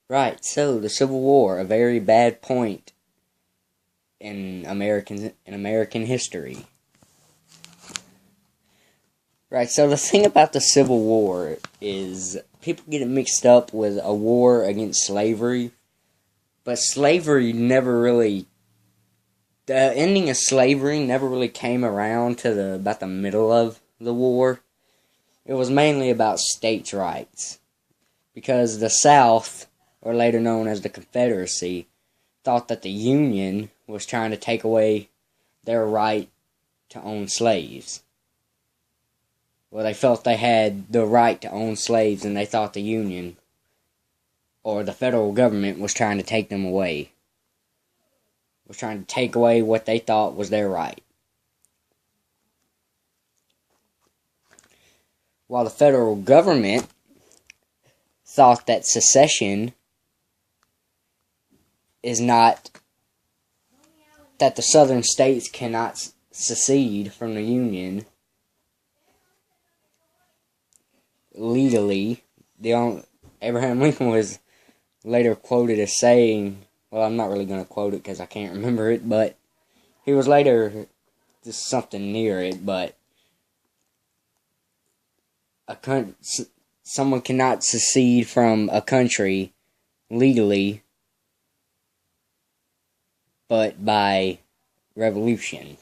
Right, so the Civil War, a very bad point in American history. Right, so the thing about the Civil War is people get it mixed up with a war against slavery, but slavery never really the ending of slavery never really came around to about the middle of the war. It was mainly about states' rights because the South, or later known as the Confederacy, thought that the Union was trying to take away their right to own slaves. Well, they felt they had the right to own slaves, and they thought the Union, or the federal government, was trying to take them away. Was trying to take away what they thought was their right. While the federal government thought that secession is not, that the southern states cannot secede from the Union legally. Abraham Lincoln was later quoted as saying, well, I'm not really going to quote it because I can't remember it, but he was later just something near it, but someone cannot secede from a country legally but by revolution.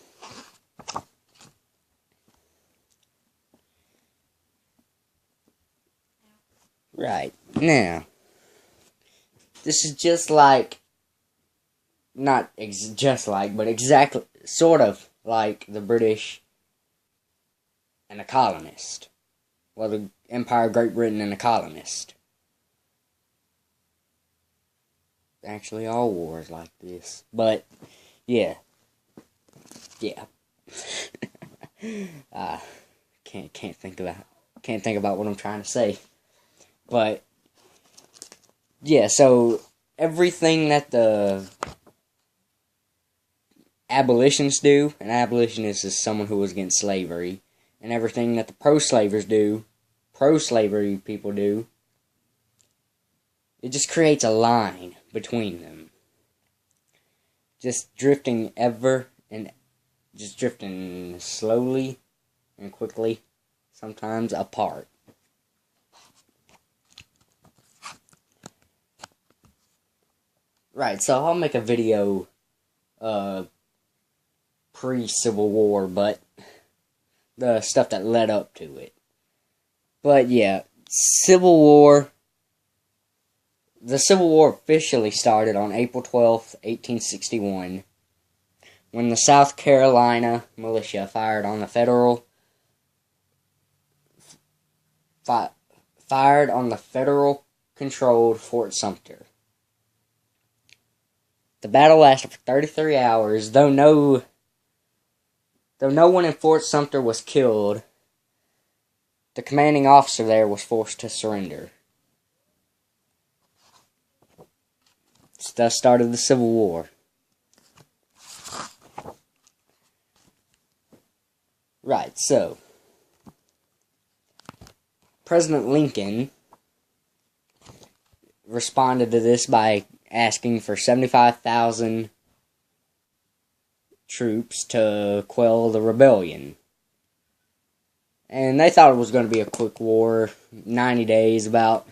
Right. Now, this is just like, not just like, but exactly, sort of like the British and the colonist. Well, the Empire of Great Britain and the colonist. Actually, all wars like this. But, yeah. Yeah. Can't think about what I'm trying to say. But, yeah, so everything that the abolitionists do, an abolitionist is someone who was against slavery, and everything that the pro-slavery people do, it just creates a line between them. Just drifting slowly and quickly, sometimes apart. Right, so I'll make a video pre-Civil War, but the stuff that led up to it. But yeah, the Civil War officially started on April 12th, 1861, when the South Carolina militia fired on the federal-controlled Fort Sumter. The battle lasted for 33 hours, though no one in Fort Sumter was killed. The commanding officer there was forced to surrender. Thus started the Civil War. Right, so President Lincoln responded to this by asking for 75,000 troops to quell the rebellion. And they thought it was going to be a quick war, 90 days, about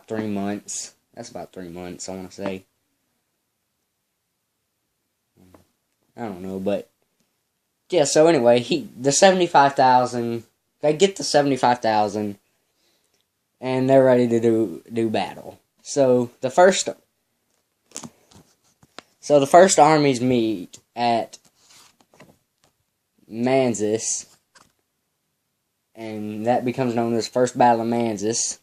3 months. That's about 3 months, I want to say. I don't know, but yeah, so anyway, the 75,000, they get the 75,000, and they're ready to do battle. So the first armies meet at Manassas, and that becomes known as First Battle of Manassas,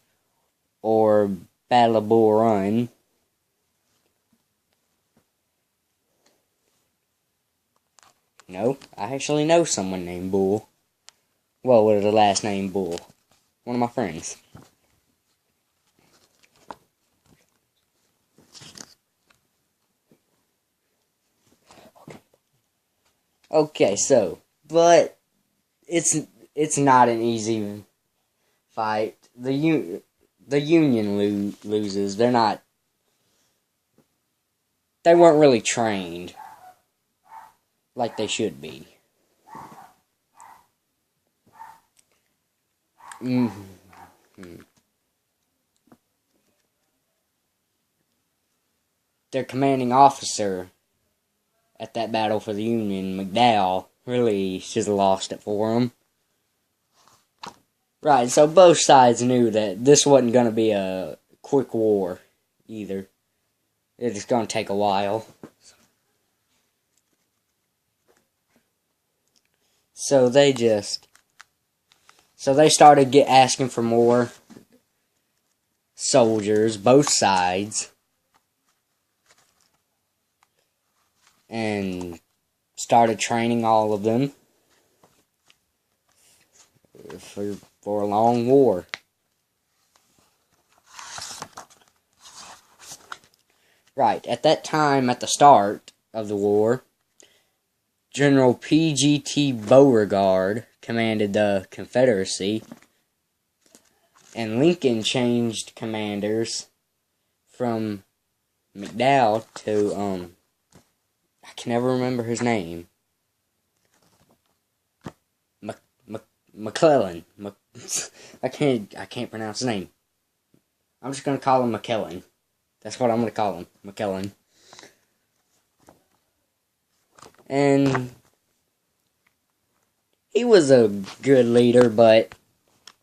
or Battle of Bull Run. No, I actually know someone named Bull. Well, with the last name Bull. One of my friends. Okay, so, but it's not an easy fight. The Union loses. They're not they weren't really trained like they should be. Their commanding officer at that battle for the Union, McDowell, really should have lost it for them. Right, so both sides knew that this wasn't going to be a quick war either. It's going to take a while. So they started asking for more soldiers, both sides, and started training all of them for a long war. Right, at that time, at the start of the war, General P.G.T. Beauregard commanded the Confederacy, and Lincoln changed commanders from McDowell to, I can never remember his name. McClellan. I can't pronounce his name. I'm just gonna call him McClellan. That's what I'm gonna call him, McClellan. And he was a good leader, but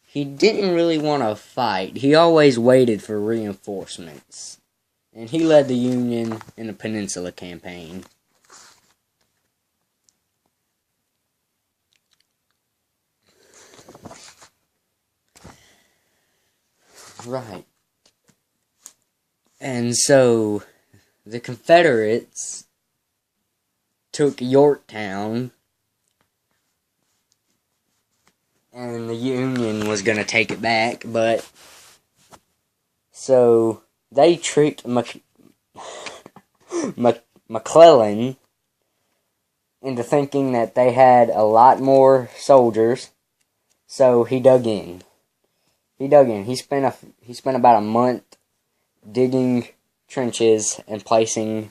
he didn't really want to fight. He always waited for reinforcements. And he led the Union in the Peninsula Campaign. Right. And so, the Confederates took Yorktown, and the Union was going to take it back, but so they tricked McClellan into thinking that they had a lot more soldiers, so he dug in. He spent about a month digging trenches and placing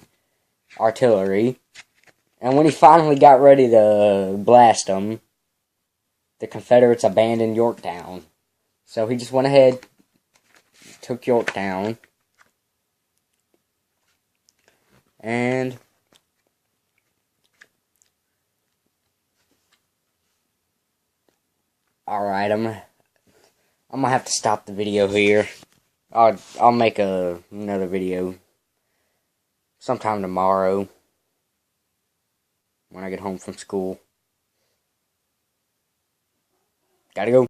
artillery. And when he finally got ready to blast them, the Confederates abandoned Yorktown. So he just went ahead, took Yorktown, and alright, I'm gonna have to stop the video here. I'll make another video sometime tomorrow when I get home from school. Gotta go.